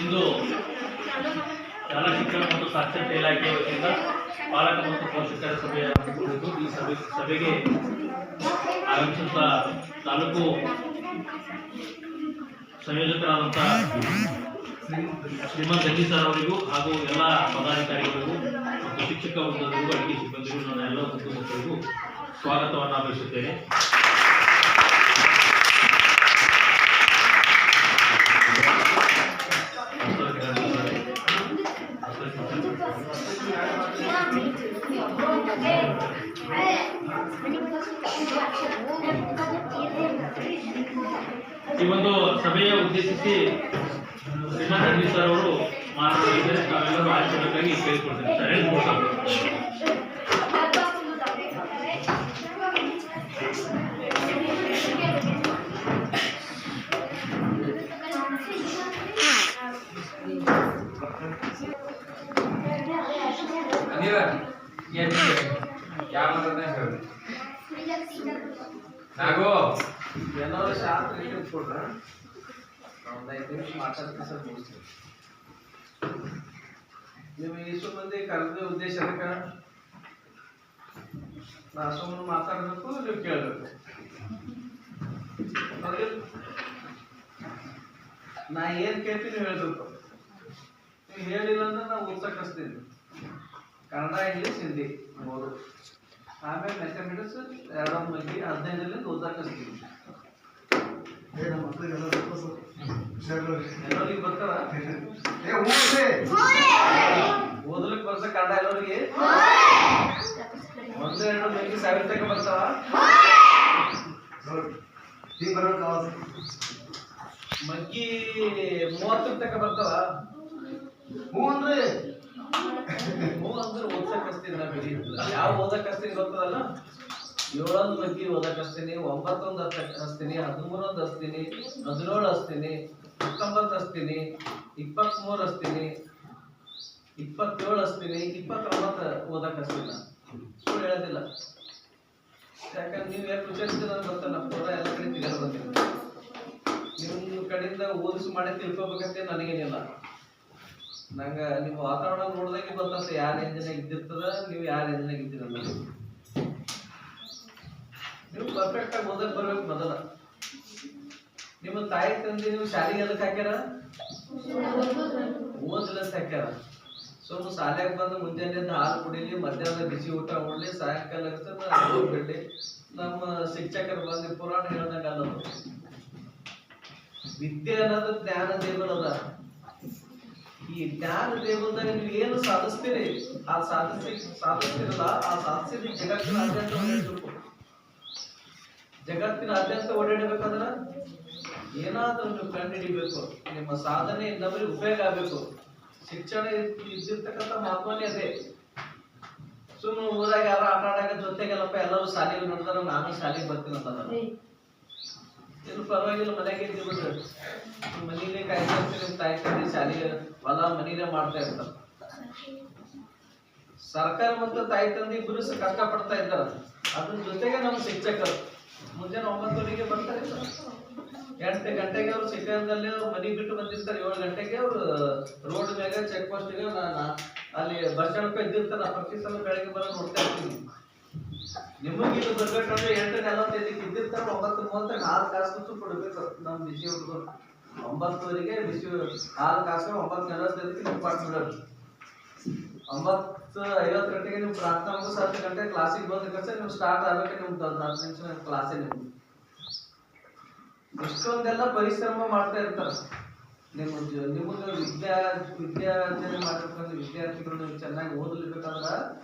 ಇಂದು ಶಾಲಾ ಶಿಕ್ಷಣ ಮತ್ತು ಸಾಕ್ಷರತೆ ಇಲಾಖೆ ವತಿಯಿಂದ ಪಾಲಕ ಮತ್ತು ಪೋಷಕರ ಸಭೆಯ ಕುರಿತು ಈ ಸಭೆಗೆ ಆಗಮಿಸಿದ ತಾಲೂಕು ಸಂಯೋಜಕರಾದಂಥ ಶ್ರೀಮಂತ್ ಜಗ್ಗಿ ಸರ್ ಅವರಿಗೂ ಹಾಗೂ ಎಲ್ಲ ಪದಾಧಿಕಾರಿಗಳಿಗೂ ಮತ್ತು ಶಿಕ್ಷಕ ವೃಂದರಿಗೂ ಅಡಿಗೆ ಸಿಬ್ಬಂದಿಗೂ ನಾನು ಎಲ್ಲ ಮುಖ್ಯಮಂತ್ರಿಗಳಿಗೂ ಸ್ವಾಗತವನ್ನು ಬಯಸುತ್ತೇನೆ. ಈ ಒಂದು ಸಭೆಯ ಉದ್ದೇಶಿಸಿ ಶ್ರೀಮಂತ್ ಜಗ್ಗಿ ಸರ್ ಅವರು ಮಾತನಾಡಿದರೆ ನಾವೆಲ್ಲರೂ ಆಚರಣೆಗಾಗಿ ಕೇಳಿಕೊಳ್ತೇವೆ. ಸರ್ ನಾಗೋ ಎಲ್ಲರೂ ಶಾಂತ ಕೊಡ್ರ ಒಂದು 5 ನಿಮಿಷ ಮಾತಾಡ್ತೀನಿ ಸರ್. ಮುಗಿಸ್ತೀವಿ. ನೀವು ಇಷ್ಟು ಮಂದಿ ಕರೆದ ಉದ್ದೇಶ ಅದಕ್ಕೆ ನಾ ಸುಮ್ಮನೆ ಮಾತಾಡಬೇಕು, ನೀವು ಕೇಳಬೇಕು. ನಾ ಏನು ಕೇಳ್ತೀನಿ ನೀವು ಹೇಳ್ಬೇಕು. ನೀವು ಹೇಳಿಲ್ಲ ಅಂದ್ರೆ ನಾವು ಓದ್ಸಕ್ಕೆ ಕಳಿಸ್ತೀನಿ. ಕನ್ನಡ, ಇಂಗ್ಲೀಷ್, ಹಿಂದಿ 3. ಆಮೇಲೆ ಮ್ಯಾಥಮೆಟಿಕ್ಸ್ 2 ಮಂದಿ 15 ಓದಕ್ಕೆ ಕಳಿಸ್ತೀನಿ. ಎಲ್ಲರಿಗೆ ಬರ್ತಾರ ಓದಲಿಕ್ಕೆ ಬರ್ತ ಕನ್ನಡ ಎಲ್ಲರಿಗೆ 1-2 ಮಂದಿ 1000 ತನಕ ಬರ್ತಾವ. ಮಗ್ಗಿ 30 ತನಕ ಬರ್ತಾವ. ಹ್ಞೂ ಅಂದ್ರೆ ಓದ್ಸಕ್ ಹಚ್ತೀನಿ. ನಾ ಬಿಡಿ ಯಾವ ಓದಕ್ ಹಚ್ತೀನಿ ಗೊತ್ತದಲ್ಲ. 7 ಮಗ್ಗಿ ಓದಕ್ ಹಚ್ತೀನಿ, 9 ಹಚ್ತೀನಿ, 13 ಹಚ್ತೀನಿ, 17 ಹಚ್ತೀನಿ, 19 ಹಚ್ತೀನಿ, 23 ಹಚ್ತೀನಿ, 27 ಹಚ್ತೀನಿ, 29 ಓದಕ್ ಹಚ್ತೀನಿ. ಸುಳ್ಳು ಹೇಳೋದಿಲ್ಲ. ಯಾಕಂದ್ರೆ ನೀವು ಯಾಕೆ ವಿಚಾರಿಸಿದ್ರೆ ನನಗೆ ಗೊತ್ತಲ್ಲ. ಪೂರ ಎಲ್ಲ ಕಡೆ ತಿರ್ಗಾಡ್ ಬಂದಿಲ್ಲ. ನಿಮ್ಮ ಕಡೆಯಿಂದ ಓದಿಸಿ ಮಾಡಿ ತಿಳ್ಕೊಬೇಕಂತ ನನಗೇನಿಲ್ಲ. ನಂಗೆ ನಿಮ್ಮ ವಾತಾವರಣ ನೋಡಿದಾಗೆ ಗೊತ್ತಾಗ್ತದೆ ಯಾರ ರೇಂಜ್ನಾಗ ಇದ್ದಿರ್ತದ, ನೀವು ಯಾವ ರೇಂಜ್ನಾಗ ಇದ್ದೀರಲ್ಲ. ನೀವು ಪರ್ಫೆಕ್ಟ್ ಆಗಿ ಓದಕ್ ಬರ್ಬೇಕು. ಮೊದಲ ನಿಮ್ಮ ತಾಯಿ ತಂದೆ ನೀವು ಶಾಲೆಗೆ ಎದಕ್ಕೆ ಹಾಕ್ಯಾರ? ಓದ್ಲಕ್ ಹಾಕ್ಯಾರ. ಸುಮ್ಮನೆ ಶಾಲೆಗೆ ಬಂದು ಮುಂಜಾನೆ ಹಾಲು ಕುಡಿಲಿ, ಮಧ್ಯಾಹ್ನ ಬಿಸಿ ಊಟ ಉಡ್ಲಿ, ಸಾಯಂಕಾಲ ಬಿಡ್ಲಿ. ನಮ್ಮ ಶಿಕ್ಷಕರು ಬಂದು ಪುರಾಣ ಹೇಳ್ದಂಗ ಅನ್ನೋದು ವಿದ್ಯೆ ಅನ್ನೋದು ಜ್ಞಾನ ದೇವರ ಅದ. ಈ ಜ್ಞಾನ ದೇವರದಾಗ ನೀವು ಏನು ಸಾಧಿಸ್ತೀರಿ, ಆ ಸಾಧಿಸ್ತಿರಲ್ಲ, ಆ ಸಾಧಿಸಿದ ಜಗತ್ತಿನಾದ್ಯಂತ ಓಡಾಡಬೇಕು. ಜಗತ್ತಿನಾದ್ಯಂತ ಓಡಾಡಬೇಕಂದ್ರ ಏನಾದ್ರೂ ನೀವು ಕಂಡು ಹಿಡಿಬೇಕು. ನಿಮ್ಮ ಸಾಧನೆ ಇನ್ನೊಬ್ಬರಿಗೆ ಉಪಯೋಗ ಆಗಬೇಕು. ಶಿಕ್ಷಣ ಇದ್ದಿರ್ತಕ್ಕಂಥ ಮಹತ್ವನೇ ಅದೇ. ಸುಮ್ಮನೆ ಊರಾಗ ಯಾರು ಆಟ ಆಡಾಗ ಜೊತೆಗೆಲ್ಲಪ್ಪ ಎಲ್ಲರೂ ಶಾಲೆಗೆ ನೋಡಿದ್ರೆ ನಾನು ಶಾಲೆಗೆ ಬರ್ತೀನಿ ಅಂತ ಏನು ಪರವಾಗಿಲ್ಲ. ಮನೆಗೆ ಇದ್ಬಿಟ್ರೆ ಮನೇಲೆ ಕಾಯ್ತಿರ್ತೀವಿ. ನಿಮ್ಮ ತಾಯಿ ತಂದೆ ಶಾಲೆಗೆ ಹೊಲ ಮನೇಲೆ ಮಾಡ್ತಾ ಇರ್ತಾರೆ. ಸರ್ಕಾರ ಮತ್ತು ತಾಯಿ ತಂದೆ ಇಬ್ಬರು ಕಷ್ಟ ಪಡ್ತಾ ಇದ್ದಾರೆ. ಅದ್ರ ಜೊತೆಗೆ ನಮ್ಮ ಶಿಕ್ಷಕರು ಮುಂಜಾನೆ 9 ಬರ್ತಾರೆ. 8 ಗಂಟೆಗೆ ಅವ್ರು ಶಿಕ್ಷಣದಲ್ಲಿ ಮನೆ ಬಿಟ್ಟು ಬಂದಿರ್ತಾರೆ. 7 ಗಂಟೆಗೆ ಅವರು ರೋಡ್ ಮ್ಯಾಗ ಚೆಕ್ ಪೋಸ್ಟ್ಗೆ ಅಲ್ಲಿ ಬಸ್ ಸ್ಟ್ಯಾಂಡ್ ಇದ್ದಿರ್ತಾರೆ. ಪ್ರತಿ ಸಲ ಬೆಳಗ್ಗೆ ಬರೋ ನೋಡ್ತಾ ಇರ್ತೀನಿ. ನಿಮಗೆ ಇದು ಬರ್ಬೇಕಂದ್ರೆ 8:45 ಇದ್ದಿರ್ತಾರೆ. 9:30 4 ಕಾಸು ಕೊಡ್ಬೇಕು. ನಮ್ಮ ಬಿಸಿ ಹುಡುಗರು 9ವರೆಗೆ ಬಿಸಿ 4 ಕಾಸು 9:40 ನೀವು ಪಾಠ ಮಾಡೋದು. 9:50 ಗಂಟೆಗೆ ನೀವು ಪ್ರಾರ್ಥನಾ ಮುಗಿಸ್ 10 ಗಂಟೆ ಕ್ಲಾಸಿಗೆ ಬಂದ ನೀವು ಸ್ಟಾರ್ಟ್ ಆಗ್ಬೇಕು. ನಿಮ್ದು 10 ನಿಮಿಷ ಕ್ಲಾಸೇ ನಿಮ್ಗೆ ಇಷ್ಟೊಂದೆಲ್ಲ ಪರಿಶ್ರಮ ಮಾಡ್ತಾ ಇರ್ತಾರೆ. ನಿಮಗೆ ವಿದ್ಯಾರ್ಜನೆ ಮಾಡ್ಬೇಕಂದ್ರೆ ವಿದ್ಯಾರ್ಥಿಗಳು ನೀವು ಚೆನ್ನಾಗಿ ಓದಲಿಬೇಕಂದ್ರೆ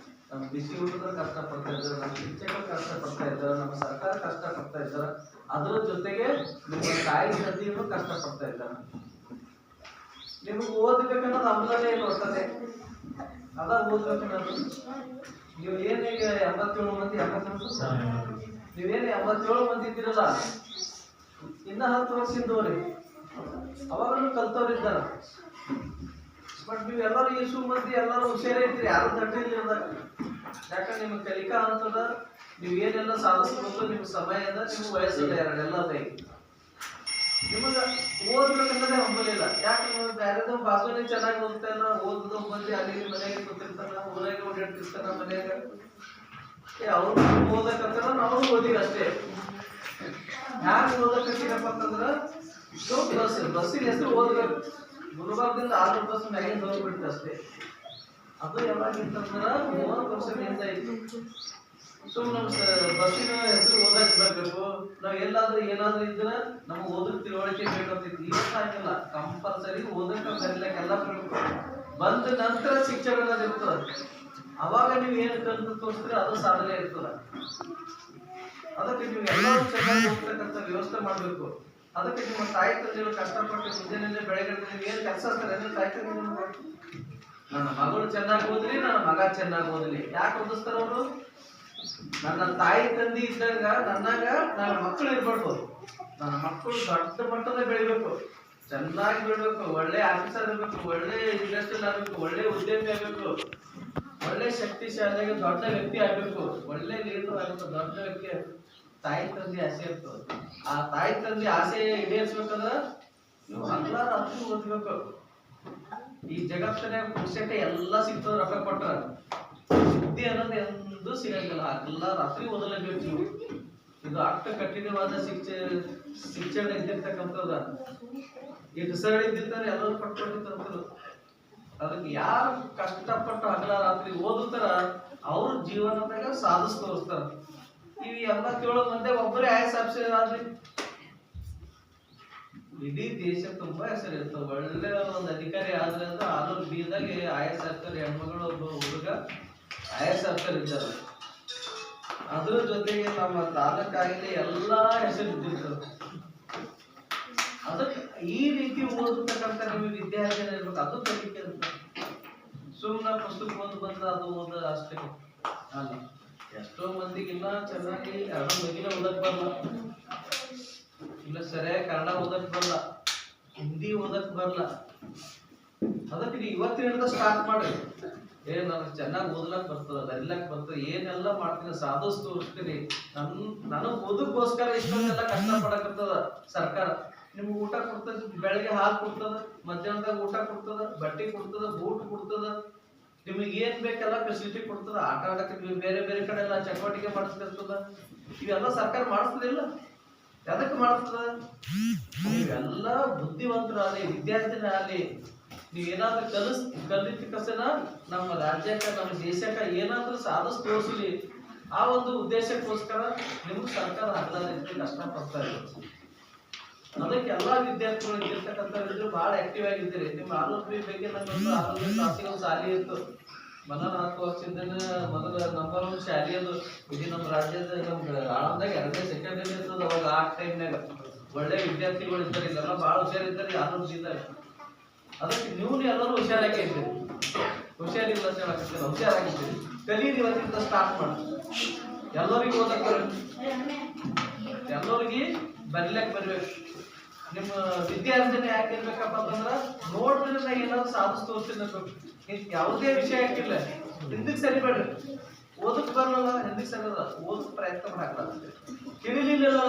ನಮ್ಮ ಬಿಸಿ ಹುಡುಗರು ಕಷ್ಟ ಪಡ್ತಾ ಇದ್ದಾರೆ, ನಮ್ಮ ಶಿಕ್ಷಕರು ಕಷ್ಟ ಪಡ್ತಾ ಇದ್ದಾರೆ, ನಮ್ಮ ಸರ್ಕಾರ ಕಷ್ಟ ಪಡ್ತಾ ಇದ್ದಾರೆ. ಅದರ ಜೊತೆಗೆ ನಿಮ್ಮ ತಾಯಿ ತಂದೆಯೂ ಕಷ್ಟ ಪಡ್ತಾ ಇದ್ದಾರೆ. ನಿಮಗೆ ಓದಬೇಕನ್ನೋದು ಅಮಲನೇ ಬರ್ತದೆ. ಅದ ಓದ್ಬೇಕನ್ನೋದು. ನೀವು ಏನೀಗ 87 ಮಂದಿ ನೀವೇನು 87 ಮಂದಿ ಇದ್ದೀರಲ್ಲ, ಇನ್ನ 10 ವರ್ಷದವ್ರಿ ಅವಾಗಲೂ ಕಲ್ತವ್ರಿದ್ದಾರ. ಬಟ್ ನೀವು ಎಲ್ಲರೂ ಇಸು ಮಂದಿ ಎಲ್ಲರೂ ಹುಷಾರೇ ಇರ್ತೀರಿ. ಯಾರು ದಡ್ಡಿಲ್ಲ. ಯಾಕಂದ್ರೆ ನಿಮ್ಗೆ ಕಲಿಕಾ ಅಂತದ. ನೀವು ಏನೆಲ್ಲ ಸಾಧಿಸ್ಬೇಕು, ನಿಮ್ಮ ಸಮಯ ಅದ, ನಿಮ್ಮ ವಯಸ್ಸದ 2 ಎಲ್ಲ ಅದ. ನಿಮಗೆ ಓದ್ಬೇಕಂದ್ರೆ ಹಂಬಲಿಲ್ಲ. ಯಾಕಂದ್ರೆ ಬೇರೆ ಯಾರ್ಯಾರೋ ಬಾಜುನೇ ಚೆನ್ನಾಗಿ ಓದ್ತಾನ, ಓದೋದು ಬಂದು ಅಲ್ಲಿ ಮನೆಗೆ ಕೂತಿರ್ತಾನ, ಊರಾಗ ಓಡಾಡ್ತಿರ್ತಾನ ಮನ್ಯಾಗ. ಅವ್ರು ಓದಕತ್ತಾರ, ನಾವು ಓದಿವಿ ಅಷ್ಟೇ. ಹ್ಯಾಂಗ ಓದಕತ್ತೀರಪ್ಪ ಅಂತಂದ್ರ ಬಸ್ಸಿನ ಹೆಸರು ಓದ್ಬೇಕು. ಗುಲ್ಬರ್ಗದಿಂದ 6 ಬಸ್ ಮ್ಯಾಗಿಂದ ಹೋಗ್ಬಿಡ್ತು ಅಷ್ಟೇ. ಅದು ಯಾವಾಗಿತ್ತಂದ್ರ 30 ವರ್ಷದಿಂದ ಇತ್ತು. ಸೊ ನಮ್ ಬಸ್ಸಿನ ಹೆಸರು ಓದಕ್ ಬರ್ಬೇಕು. ನಾವ್ ಎಲ್ಲಾದ್ರೂ ಏನಾದ್ರೂ ಇದ್ರ ನಮ್ಗೆ ಓದಕ್ ತಿಳುವಳಿಕೆ ಬೇಕಾಗ್ತೈತಿ. ಇವತ್ತಾಗಿಲ್ಲ, ಕಂಪಲ್ಸರಿ ಓದಕ ಬರೀಲಕ್ಕ ಎಲ್ಲ ಬರ್ಬೇಕು. ಬಂದ ನಂತರ ಶಿಕ್ಷಣ ಅನ್ನೋದು ಇರ್ತದ. ಅವಾಗ ನೀವು ಏನು ಕಲ್ತು ತೋರಿಸಿದ್ರೆ ಅದು ಸಾಧನೆ ಇರ್ತದ. ಅದಕ್ಕೆ ನೀವು ಎಲ್ಲರೂ ಚೆನ್ನಾಗಿ ಹೋಗ್ತಕ್ಕಂಥ ವ್ಯವಸ್ಥೆ ಮಾಡ್ಬೇಕು. ಅದಕ್ಕೆ ನಿಮ್ಮ ತಾಯಿ ತಂದೆಗಳು ಕಷ್ಟಪಟ್ಟು ಮುಂಜಾನೆ ಬೆಳಗ್ಗೆ ನೀವು ಏನ್ ಕೆಲಸ ಅಂತಾರೆ ನಿಮ್ಮ ತಾಯಿ ತಂದೆ ನಿಮ್ಗೆ, ನನ್ನ ಮಗಳು ಚೆನ್ನಾಗಿ ಓದ್ಲಿ, ನನ್ನ ಮಗ ಚೆನ್ನಾಗಿ ಓದ್ಲಿ. ಯಾಕೆ ಓದಿಸ್ತಾರ ಅವರು? ನನ್ನ ತಾಯಿ ತಂದೆ ಇದ್ದಾಗ ನನ್ನಾಗ ನನ್ನ ಮಕ್ಕಳು ಇರ್ಬೇಕು. ನನ್ನ ಮಕ್ಕಳು ದೊಡ್ಡ ಮಟ್ಟದ ಬೆಳಿಬೇಕು, ಚೆನ್ನಾಗಿ ಬೆಳಿಬೇಕು, ಒಳ್ಳೆ ಆಫೀಸರ್ ಇರ್ಬೇಕು, ಒಳ್ಳೆ ಇಂಡಸ್ಟ್ರಿಯಲ್ ಆಗ್ಬೇಕು, ಒಳ್ಳೆ ಉದ್ಯಮಿ ಆಗ್ಬೇಕು, ಒಳ್ಳೆ ಶಕ್ತಿಶಾಲಿಯಾಗಿ ದೊಡ್ಡ ವ್ಯಕ್ತಿ ಆಗ್ಬೇಕು, ಒಳ್ಳೆ ಲೀಡರ್ ಆಗ್ಬೇಕು, ದೊಡ್ಡ ವ್ಯಕ್ತಿ. ತಾಯಿ ತಂದೆ ಆಸೆ ಇರ್ತದೆ. ಆ ತಾಯಿ ತಂದೆ ಆಸೆ ಈಡೇರಿಸ್ಬೇಕಂದ್ರ ನೀವು ಹಗಲ ರಾತ್ರಿ ಓದ್ಬೇಕು. ಈ ಜಗತ್ತಿನಾಗ ಪುಸ್ತಕ ಎಲ್ಲ ಸಿಗ್ತದ ರೊಕ್ಕ ಕೊಟ್ರ, ಸುದ್ದಿ ಅನ್ನೋದು ಎಂದು ಸಿಗಂಗಿಲ್ಲ. ಹಗಲ ರಾತ್ರಿ ಓದಲೇಬೇಕು ನೀವು. ಇದು ಅಷ್ಟ ಕಠಿಣವಾದ ಶಿಕ್ಷಣ ಇದ್ದಿರ್ತಕ್ಕಂಥದ. ಈ ರಿಸರ್ಟ್ ಇದ್ದಿರ್ತಾರೆ ಎಲ್ಲರೂ ಪಟ್ಕೊಂಡಿರ್ತಾರೆ. ಅದಕ್ಕೆ ಯಾರು ಕಷ್ಟಪಟ್ಟು ಹಗಲ ರಾತ್ರಿ ಓದುತ್ತಾರ ಅವ್ರ ಜೀವನದಾಗ ಸಾಧಿಸ್ ತೋರಿಸ್ತಾರ. ಇವು 87 ಮಂದಿ ಒಬ್ಬರೇ IAS ಆಫೀಸರ್ ಆದ್ರಿ, ಇಡೀ ದೇಶ ತುಂಬಾ ಹೆಸರು ಇರ್ತವೆ. ಒಳ್ಳೆ ಒಂದು ಅಧಿಕಾರಿ ಆದ್ರೆ ಅಂದ್ರೆ ಆಲೂರು ಬೀದಾಗ IAS ಆಫೀಸರ್ ಹೆಣ್ಮಗಳು ಒಬ್ಬ ಹುಡುಗ IAS ಆಫೀಸರ್ ಇದ್ದಾರೆ. ಅದ್ರ ಜೊತೆಗೆ ನಮ್ಮ ತಾಲೂಕಾಗಲಿ ಎಲ್ಲಾ ಹೆಸರು ಇದ್ದಿರ್ತದೆ. ಅದಕ್ಕೆ ಈ ರೀತಿ ಓದತಕ್ಕಂಥ ನಿಮಗೆ ವಿದ್ಯಾರ್ಥಿ ಇರ್ಬೇಕು. ಅದು ಕಲಿಕೆ ಅಂತ ಸುಮ್ಮನೆ ಪುಸ್ತಕ ಓದ್ ಬಂದ ಅದು ಓದ ಅಷ್ಟೇ ಅಲ್ಲ. ಎಷ್ಟೋ ಮಂದಿಗಿನ್ನ ಚೆನ್ನಾಗಿ ಕನ್ನಡ ಬಗ್ಗಿನ ಓದಕ್ ಬರಲ್ಲ, ಇಲ್ಲ ಸರಿಯಾಗಿ ಕನ್ನಡ ಓದಕ್ ಬರಲ್ಲ, ಹಿಂದಿ ಓದಕ್ ಬರಲ್ಲ. ಅದಕ್ಕೆ ನೀವು ಇವತ್ತಿನಿಂದ ಸ್ಟಾರ್ಟ್ ಮಾಡಿ. ನನಗೆ ಚೆನ್ನಾಗಿ ಓದ್ಲಕ್ ಬರ್ತದ, ಬರಿಲಕ್ ಬರ್ತದೆ, ಏನೆಲ್ಲ ಮಾಡ್ತೀನಿ, ಸಾಧಿಸ್ ತೋರಿಸ್ತೀನಿ. ನನಗೆ ಓದಕ್ಕೋಸ್ಕರ ಇಷ್ಟೊಂದೆಲ್ಲ ಕಷ್ಟ ಪಡಕತ್ತದ ಸರ್ಕಾರ. ನಿಮ್ಗೆ ಊಟ ಕೊಡ್ತದ, ಬೆಳಗ್ಗೆ ಹಾಲು ಕೊಡ್ತದ, ಮಧ್ಯಾಹ್ನದಾಗ ಊಟ ಕೊಡ್ತದ, ಬಟ್ಟೆ ಕೊಡ್ತದ, ಬೂಟ್ ಕೊಡ್ತದ, ನಿಮಗೆ ಏನ್ ಬೇಕೆಲ್ಲ ಫೆಸಿಲಿಟಿ ಕೊಡ್ತದ. ಆಟ ಆಡಕ್ಕೆ ನೀವು ಬೇರೆ ಬೇರೆ ಕಡೆ ಎಲ್ಲ ಚಟುವಟಿಕೆ ಮಾಡಿಸ್ತಿರ್ತದ. ಇವೆಲ್ಲ ಸರ್ಕಾರ ಮಾಡಿಸ್ತದಿಲ್ಲ. ಎದಕ್ಕೆ ಮಾಡಿಸ್ತದ? ನೀವೆಲ್ಲ ಬುದ್ಧಿವಂತರಾಗಲಿ, ವಿದ್ಯಾರ್ಥಿನ ಆಗಲಿ, ನೀವೇನಾದ್ರೂ ಕಲಿತಕ್ಕಸನ ನಮ್ಮ ರಾಜ್ಯಕ್ಕೆ, ನಮ್ಮ ದೇಶಕ್ಕೆ ಏನಾದ್ರೂ ಸಾಧಿಸ್ ತೋರಿಸಲಿ, ಆ ಒಂದು ಉದ್ದೇಶಕ್ಕೋಸ್ಕರ ನಿಮ್ಗೆ ಸರ್ಕಾರ ಹಗಲ ಕಷ್ಟ ಪಡ್ತಾ ಇದೆ. ಅದಕ್ಕೆ ಎಲ್ಲಾ ವಿದ್ಯಾರ್ಥಿಗಳು ಇರ್ತಕ್ಕಂಥವ್ರು ಬಹಳ ಆಕ್ಟಿವ್ ಆಗಿದ್ದೀರಿ. ನಿಮ್ಮ ಆರೋಗ್ಯ ಬಗ್ಗೆ ನನ್ನೊಂದು ಆರೋಗ್ಯ ಶಾಸ್ತ್ರಿಗಳ ಶಾಲೆ ಇತ್ತು. ಮನ 4 ವರ್ಷದಿಂದ ಮೊದಲ ನಂಬರ್ 1 ಶಾಲೆ ಅದು. ಇಡೀ ನಮ್ಮ ರಾಜ್ಯದ ನಮ್ಗೆ ಆಳಂದಾಗ 2ನೇ ಸೆಕೆಂಡರಿ ಇರ್ತದ. ಅವಾಗ ಆ ಟೈಮ್ನಾಗ ಒಳ್ಳೆ ವಿದ್ಯಾರ್ಥಿಗಳು ಇದ್ದಾರೆ, ಇದೆಲ್ಲ ಬಹಳ ಹುಷಾರಿದ್ದಾರೆ ಆರೋಗ್ಯದಿಂದ. ಅದಕ್ಕೆ ನೀವು ಎಲ್ಲರೂ ಹುಷಾರಾಗಿದ್ದೀರಿ. ಹುಷಾರಿಲ್ಲ ಅಂತ ಹೇಳಕತ್ತಿಲ್ಲ, ಹುಷಾರಾಗಿದ್ದೀರಿ. ಕಲೀರಿ, ಇವತ್ತಿಂದ ಸ್ಟಾರ್ಟ್ ಮಾಡಿ. ಎಲ್ಲರಿಗೂ ಓದಕ್ಕೆ ಬರಬೇಕು, ಎಲ್ಲರಿಗೆ ಬರಿಲಕ್ಕೆ ಬರ್ಬೇಕು. ನಿಮ್ಮ ವಿದ್ಯಾರ್ಜನೆ ಯಾಕೆ ಇರ್ಬೇಕಪ್ಪ ಅಂತಂದ್ರ ನೋಡ್ರಿ ನಾ ಏನಾದ್ರು ಸಾಧಿಸ್ ತೋರಿಸ್ತೀನಿ. ಯಾವುದೇ ವಿಷಯ ಹಾಕಿಲ್ಲ, ಹಿಂದಕ್ಕೆ ಸರಿಬೇಡ್ರಿ. ಓದಕ್ ಬರಲ್ಲ, ಹಿಂದಕ್ಕೆ ಸರಿಯಲ್ಲ, ಓದಕ್ ಪ್ರಯತ್ನ ಮಾಡಲ್ಲ. ತಿಳಿಲಿಲ್ಲ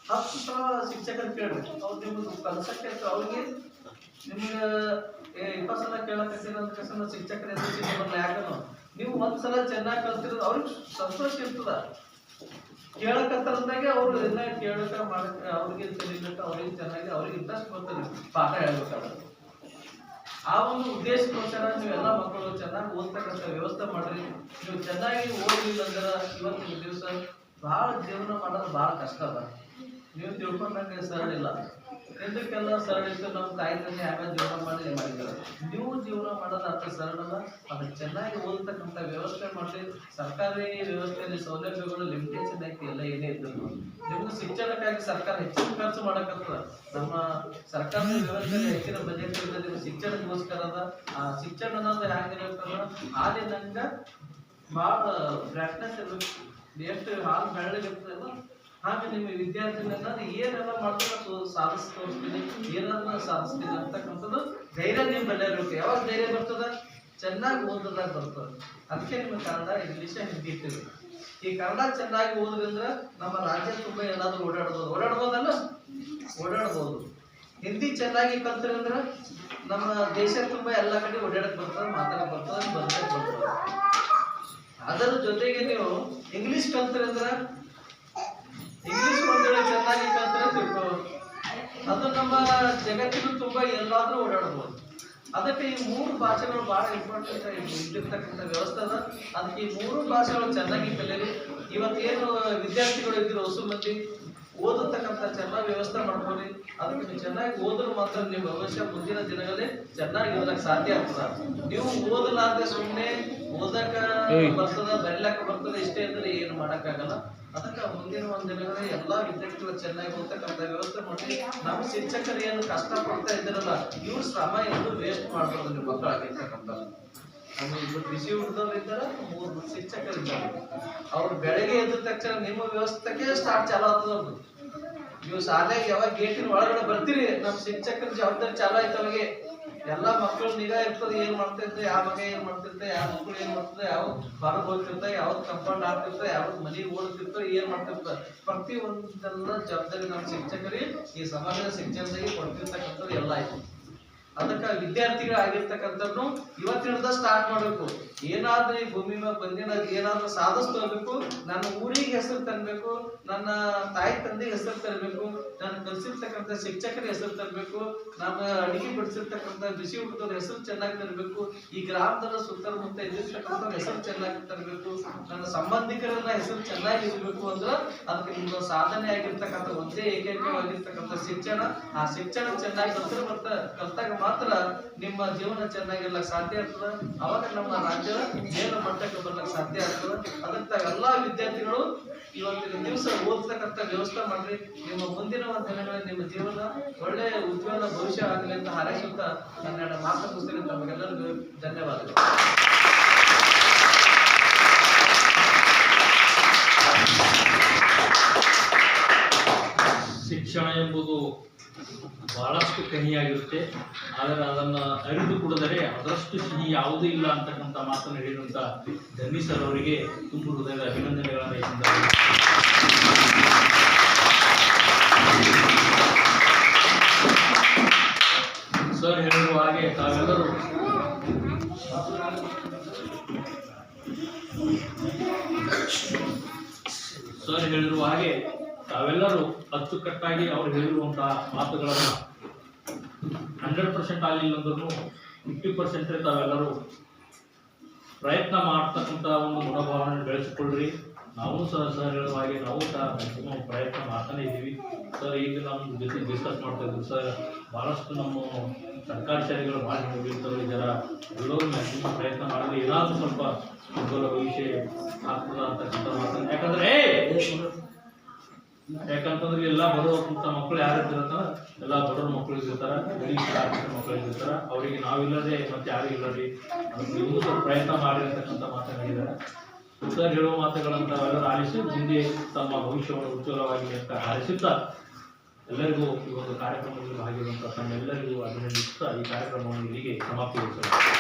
10 ಸಲ ಶಿಕ್ಷಕರು ಕೇಳ್ರಿ, ಅವ್ರು ನಿಮ್ಗೆ ಕಲ್ಸಕ್ಕೆ ಅವ್ರಿಗೆ ನಿಮ್ಗೆ 20 ಸಲ ಕೇಳಕತ್ತೀರ ಅಂತ ಕಸ ಶಿಕ್ಷಕರ ಎದುರು ಯಾಕನು ನೀವು 1 ಸಲ ಚೆನ್ನಾಗಿ ಕಲ್ತಿರೋದು ಅವ್ರಿಗೆ ಸಂತೋಷ ಇರ್ತದ. ಕೇಳಕತ್ತರದಾಗೆ ಅವ್ರು ಎಲ್ಲ ಕೇಳಕ ಮಾಡಕ ಅವ್ರಿಗೆ ತಿಳಿಲಿಕ್ಕೆ ಅವ್ರಿಗೆ ಚೆನ್ನಾಗಿ ಅವ್ರಿಗೆ ಇಂಟ್ರೆಸ್ಟ್ ಬರ್ತದೆ ಪಾಠ ಹೇಳ್ಬೇಕಾದ್ರೆ. ಆ ಒಂದು ಉದ್ದೇಶಕ್ಕೋಸ್ಕರ ನೀವೆಲ್ಲ ಮಕ್ಕಳು ಚೆನ್ನಾಗಿ ಓದ್ತಕ್ಕಂಥ ವ್ಯವಸ್ಥೆ ಮಾಡ್ರಿ. ನೀವು ಚೆನ್ನಾಗಿ ಓದಲಿಲ್ಲ ಅಂದ್ರೆ ಇವತ್ತಿನ ದಿವಸ ಬಹಳ ಜೀವನ ಮಾಡೋದು ಬಹಳ ಕಷ್ಟ ಅದ. ನೀವು ತಿಳ್ಕೊಂಡಂಗೆ ಸರಳ ಇಲ್ಲ. ಹಿಂದಕ್ಕೆಲ್ಲ ಸರಳ ಇತ್ತು, ನಮ್ಮ ತಾಯಿ ತಂದೆ ಆಮೇಲೆ ಜೀವನ ಮಾಡಿ ಮಾಡಿದ್ದಾರೆ. ನೀವು ಜೀವನ ಮಾಡೋದು ಅಷ್ಟು ಸರಳ ಅಲ್ಲ. ಅದಕ್ಕೆ ಚೆನ್ನಾಗಿ ಓದತಕ್ಕಂಥ ವ್ಯವಸ್ಥೆ ಮಾಡಿ. ಸರ್ಕಾರಿ ವ್ಯವಸ್ಥೆಯಲ್ಲಿ ಸೌಲಭ್ಯಗಳು ಲಿಮಿಟೇಷನ್ ಐತಿ, ಎಲ್ಲ ಏನೇ ಇದ್ರು ನಿಮ್ಗೆ ಶಿಕ್ಷಣಕ್ಕಾಗಿ ಸರ್ಕಾರ ಹೆಚ್ಚಿನ ಖರ್ಚು ಮಾಡಕತ್ತದ. ನಮ್ಮ ಸರ್ಕಾರದ ವ್ಯವಸ್ಥೆಯಲ್ಲಿ ಹೆಚ್ಚಿನ ಬಜೆಟ್ ಇರ್ತದೆ, ನಿಮ್ಮ ಶಿಕ್ಷಣಕ್ಕೋಸ್ಕರ ಅದ. ಆ ಶಿಕ್ಷಣ ಅನ್ನೋದು ಹ್ಯಾಂಗಿರ್ತದ, ಹಾಲಿನಂಗ ಭಾಳ ಬ್ರಾಟ್ನೆಸ್ ಇರ್ಬೇಕು. ಎಷ್ಟು ಹಾಲು ಬೆಳ್ಳಗಿರ್ತದಲ್ಲ ಹಾಗೆ ನಿಮ್ಮ ವಿದ್ಯಾರ್ಥಿಗಳನ್ನ ಏನೆಲ್ಲ ಮಾಡ್ತಾರೆ ಸಾಧಿಸಿ ತೋರಿಸ್ತೀನಿ, ಏನಾದ್ರೂ ಸಾಧಿಸ್ತೀನಿ ಅಂತಕ್ಕಂಥದ್ದು ಧೈರ್ಯ ನೀವು ಬೆಳೆಯಬೇಕು. ಯಾವಾಗ ಧೈರ್ಯ ಬರ್ತದ? ಚೆನ್ನಾಗಿ ಓದೋದಾಗ ಬರ್ತದೆ. ಅದಕ್ಕೆ ನಿಮಗೆ ಕನ್ನಡ, ಇಂಗ್ಲೀಷ್, ಹಿಂದಿ ಇರ್ತೀವಿ. ಈ ಕನ್ನಡ ಚೆನ್ನಾಗಿ ಓದ್ರಿಂದ ನಮ್ಮ ರಾಜ್ಯ ತುಂಬ ಏನಾದರೂ ಓಡಾಡ್ಬೋದು. ಓಡಾಡ್ಬೋದಲ್ಲ, ಓಡಾಡ್ಬೋದು. ಹಿಂದಿ ಚೆನ್ನಾಗಿ ಕಲ್ತಿರಂದ್ರೆ ನಮ್ಮ ದೇಶ ತುಂಬಾ ಎಲ್ಲ ಕಡೆ ಓಡಾಡಕ್ ಬರ್ತದೆ, ಮಾತಾಡಕ್ ಬರ್ತದೆ, ಬರ್ತದೆ. ಅದರ ಜೊತೆಗೆ ನೀವು ಇಂಗ್ಲಿಷ್ ಕಲ್ತ್ರಿ ಅಂದ್ರ ಇಂಗ್ಲಿಷ್ ಒಂದೆರಡು ಚೆನ್ನಾಗಿ ಕಲ್ತ್ರೆ ತಿಳ್ಕೊ, ಅದು ನಮ್ಮ ಜಗತ್ತಿನ ತುಂಬಾ ಎಲ್ಲಾದ್ರೂ ಓಡಾಡಬಹುದು. ಅದಕ್ಕೆ ಈ 3 ಭಾಷೆಗಳು ಬಹಳ ಇಂಪಾರ್ಟೆಂಟ್ ಇಲ್ಲಿರ್ತಕ್ಕಂಥ ವ್ಯವಸ್ಥೆ ಅದ. ಅದಕ್ಕೆ ಈ 3 ಭಾಷೆಗಳು ಚೆನ್ನಾಗಿ ಕಲೀರಿ. ಇವತ್ತೇನು ವಿದ್ಯಾರ್ಥಿಗಳು ಇದ್ರು ಹೊಸ ಮಂದಿ ಓದತಕ್ಕಂಥ ಚೆನ್ನಾಗಿ ವ್ಯವಸ್ಥೆ ಮಾಡ್ಕೊಳ್ಳಿ. ಅದಕ್ಕೆ ನೀವು ಚೆನ್ನಾಗಿ ಓದಿದ್ರು ಮಾತ್ರ ನಿಮ್ಮ ಭವಿಷ್ಯ ಮುಂದಿನ ದಿನಗಳಲ್ಲಿ ಚೆನ್ನಾಗಿ ಇರೋದಕ್ಕೆ ಸಾಧ್ಯ ಆಗ್ತದ. ನೀವು ಓದಲಾರ್ದೆ ಸುಮ್ಮನೆ ಓದಕ ಬರ್ತದ, ಬರೀಲಕ್ಕ ಬರ್ತದ ಇಷ್ಟೇ ಅಂದ್ರೆ ಏನು ಮಾಡಕ್ಕಾಗಲ್ಲ. ಅದಕ್ಕೆ ಮುಂದಿನ ಒಂದು ದಿನಗಳಲ್ಲಿ ಎಲ್ಲಾ ವಿದ್ಯಾರ್ಥಿಗಳು ಚೆನ್ನಾಗಿ ಓದ್ತಕ್ಕಂಥ ವ್ಯವಸ್ಥೆ ಮಾಡಿ. ನಮ್ಮ ಶಿಕ್ಷಕರು ಏನು ಕಷ್ಟ ಪಡ್ತಾ ಇದ್ದಾರಲ್ಲ, ಇವ್ರ ಶ್ರಮ ಎಂದು ವೇಸ್ಟ್ ಮಾಡ್ಬಾರ್ದು. ನಿಮ್ಮ ಮಕ್ಕಳಾಗಿರ್ತಕ್ಕಂಥ ನಮ್ಮ 2 ಬಿಸಿ ಹುಡುಗರಿದ್ದಾರೆ, 3 ಶಿಕ್ಷಕರಿದ್ದಾರೆ. ಅವ್ರು ಬೆಳಗ್ಗೆ ಎದ್ದ ತಕ್ಷಣ ನಿಮ್ಮ ವ್ಯವಸ್ಥೆಗೆ ಸ್ಟಾರ್ಟ್ ಚಾಲು ಆಗ್ತದ. ನೀವು ಶಾಲೆಗೆ ಯಾವಾಗ ಗೇಟಿನ ಒಳಗಡೆ ಬರ್ತೀರಿ, ನಮ್ಮ ಶಿಕ್ಷಕರ ಜವಾಬ್ದಾರಿ ಚಾಲು ಆಯ್ತು. ಅವಾಗೆ ಎಲ್ಲಾ ಮಕ್ಕಳು ನಿಗಾ ಇರ್ತದೆ, ಏನ್ ಮಾಡ್ತಿರ್ತಾರೆ, ಯಾವ ಮಗ ಏನ್ ಮಾಡ್ತಿರ್ತಾರೆ, ಯಾವ ಮಕ್ಕಳು ಏನ್ ಮಾಡ್ತಾರೆ, ಯಾವ ಹೊರಗೆ ಹೋಗ್ತಿರ್ತಾರೆ, ಯಾವ್ದು ಕಂಪೌಂಡ್ ಆಗ್ತಿರ್ತಾರೆ, ಯಾವ್ದು ಮನೆಗೆ ಓಡ್ತಿರ್ತಾರೆ, ಏನ್ ಮಾಡ್ತಿರ್ತಾರೆ. ಪ್ರತಿ ಒಂದೆಲ್ಲ ಜವಾಬ್ದಾರಿ ನಮ್ಮ ಶಿಕ್ಷಕರಿಗೆ ಈ ಸಮಾಜದ ಶಿಕ್ಷಣದಾಗಿ ಕೊಡ್ತಿರ್ತಕ್ಕಂಥದ್ದು ಎಲ್ಲ ಆಯ್ತು. ಅದಕ್ಕೆ ವಿದ್ಯಾರ್ಥಿಗಳಾಗಿರ್ತಕ್ಕಂಥವ್ರು ಇವತ್ತಿನಿಂದ ಸ್ಟಾರ್ಟ್ ಮಾಡಬೇಕು. ಏನಾದ್ರೂ ಈ ಭೂಮಿ ಮೇಲೆ ಬಂದಿನ ಏನಾದ್ರೂ ಸಾಧಿಸ್ಬೇಕು, ನನ್ನ ಊರಿಗೆ ಹೆಸರು ತರಬೇಕು, ನನ್ನ ತಾಯಿ ತಂದೆಗೆ ಹೆಸರು ತರಬೇಕು, ನಾನು ಕಲಿಸಿರ್ತಕ್ಕಂಥ ಶಿಕ್ಷಕರ ಹೆಸರು ತರಬೇಕು, ನಾನು ಅಡಿಗೆ ಬಿಡಿಸಿರ್ತಕ್ಕಂಥ ಬಿಸಿ ಊಟದ ಹೆಸರು ಚೆನ್ನಾಗಿ ತರಬೇಕು, ಈ ಗ್ರಾಮದ ಸುತ್ತಮುತ್ತ ಇದ್ದಿರ್ತಕ್ಕಂಥ ಹೆಸರು ಚೆನ್ನಾಗಿ ತರಬೇಕು, ನನ್ನ ಸಂಬಂಧಿಕರನ್ನ ಹೆಸರು ಚೆನ್ನಾಗಿ ಇರಬೇಕು ಅಂದ್ರೆ ಅದಕ್ಕೆ ನಿಮ್ಮ ಸಾಧನೆ ಆಗಿರ್ತಕ್ಕಂಥ ಒಂದೇ ಏಕೈಕವಾಗಿರ್ತಕ್ಕಂಥ ಶಿಕ್ಷಣ. ಆ ಶಿಕ್ಷಣ ಚೆನ್ನಾಗಿ ಕಲ್ತಾಗ ಮಾತ್ರ ನಿಮ್ಮ ಜೀವನ ಚೆನ್ನಾಗಿರ್ಲಕ್ಕೆ ಸಾಧ್ಯ ಆಗ್ತದೆ. ಅವಾಗ ನಮ್ಮ ರಾಜ್ಯದ ಮೇಲು ಮಟ್ಟಕ್ಕೆ ಬರ್ಲಕ್ಕೆ ಸಾಧ್ಯ ಆಗ್ತದೆ. ಅದಕ್ಕೆ ಎಲ್ಲಾ ವಿದ್ಯಾರ್ಥಿಗಳು ಇವತ್ತಿನ ದಿವಸ ಓದ್ತಕ್ಕಂಥ ವ್ಯವಸ್ಥೆ ಮಾಡ್ರಿ. ನಿಮ್ಮ ಮುಂದಿನ ದಿನಗಳಲ್ಲಿ ನಿಮ್ಮ ಜೀವನ ಒಳ್ಳೆಯ ಉಜ್ವಲ ಭವಿಷ್ಯ ಆಗಲಿ ಅಂತ ಹಾರೈಸುತ್ತಾ ನನ್ನ ಮಾತು ಮುಗಿಸ್ತೀನಿ. ತಮಗೆಲ್ಲರಿಗೂ ಧನ್ಯವಾದಗಳು. ಶಿಕ್ಷಣ ಎಂಬುದು ಬಹಳಷ್ಟು ಕಹಿಯಾಗಿರುತ್ತೆ, ಆದರೆ ಅದನ್ನು ಅರಿದು ಕುಡಿದರೆ ಅದರಷ್ಟು ಸಿಹಿ ಯಾವುದೂ ಇಲ್ಲ ಅಂತಕ್ಕಂಥ ಮಾತನ್ನು ಹೇಳಿದಂಥ ಧನ್ನಿ ಸರ್ ಅವರಿಗೆ ತುಂಬ ಹೃದಯದ ಅಭಿನಂದನೆಗಳನ್ನು ಹೇಳಿದ್ದಾರೆ. ಸರ್ ಹೇಳಿರುವ ಹಾಗೆ ತಾವೆಲ್ಲರೂ ಅಚ್ಚುಕಟ್ಟಾಗಿ ಅವರು ಹೇಳಿರುವಂತಹ ಮಾತುಗಳನ್ನು 100% ಆಗಲಿಲ್ಲ ಅಂದ್ರೂ 50% ತಾವೆಲ್ಲರೂ ಪ್ರಯತ್ನ ಮಾಡ್ತಕ್ಕಂಥ ಒಂದು ಮನೋಭಾವನೆ ಬೆಳೆಸಿಕೊಳ್ಳ್ರಿ. ನಾವು ಸಹ ಸರ್ ಹೇಳುವ ಹಾಗೆ ನಾವು ಸಹ ಮ್ಯಾಕ್ಸಿಮಮ್ ಪ್ರಯತ್ನ ಮಾಡ್ತಾನೆ ಇದ್ದೀವಿ. ಸರ್ ಈಗ ನಮ್ಮ ಜೊತೆ ಡಿಸ್ಕಸ್ ಮಾಡ್ತಾ ಇದ್ರು ಸರ್, ಭಾಳಷ್ಟು ನಮ್ಮ ಸರ್ಕಾರಿ ಶಾಲೆಗಳು ಭಾಳ ಹೋಗಿರ್ತವೆ, ಜರ ಎಲ್ಲರೂ ಮ್ಯಾಕ್ಸಿಮಮ್ ಪ್ರಯತ್ನ ಮಾಡಿದ್ರೆ ಏನಾದರೂ ಸ್ವಲ್ಪ ಉಜ್ವಲ ಭವಿಷ್ಯ ಆಗ್ತದ ಅಂತಕ್ಕಂಥ ಮಾತನ್ನು. ಯಾಕಂತಂದ್ರೆ ಎಲ್ಲ ಬರುವಂಥ ಮಕ್ಕಳು ಯಾರು ಇರ್ತಾರ, ಎಲ್ಲ ಬಡವ್ರ ಮಕ್ಕಳು ಇರ್ತಾರೆ, ಮಕ್ಕಳು ಇರ್ತಾರೆ, ಅವರಿಗೆ ನಾವಿಲ್ಲದೆ ಮತ್ತೆ ಯಾರು ಇಲ್ಲರಿ, ಅದಕ್ಕೆ ಇನ್ನೂ ಸ್ವಲ್ಪ ಪ್ರಯತ್ನ ಮಾಡಿ ಅಂತಕ್ಕಂಥ ಮಾತನಾಡಿದ್ದಾರೆ. ಸರ್ ಹೇಳುವ ಮಾತುಗಳಂತ ಎಲ್ಲರೂ ಆಲಿಸಿ ಮುಂದೆ ತಮ್ಮ ಭವಿಷ್ಯವನ್ನು ಉಜ್ವಲವಾಗಿ ಅಂತ ಹಾರೈಸುತ್ತಾ ಎಲ್ಲರಿಗೂ ಈ ಒಂದು ಕಾರ್ಯಕ್ರಮದಲ್ಲಿ ಭಾಗಿರುವಂಥ ತಮ್ಮೆಲ್ಲರಿಗೂ ಅಭಿನಂದಿಸುತ್ತಾ ಈ ಕಾರ್ಯಕ್ರಮವನ್ನು ಇಲ್ಲಿಗೆ ಸಮಾಪ್ತಿಗೊಳಿಸಲಾಗಿದೆ.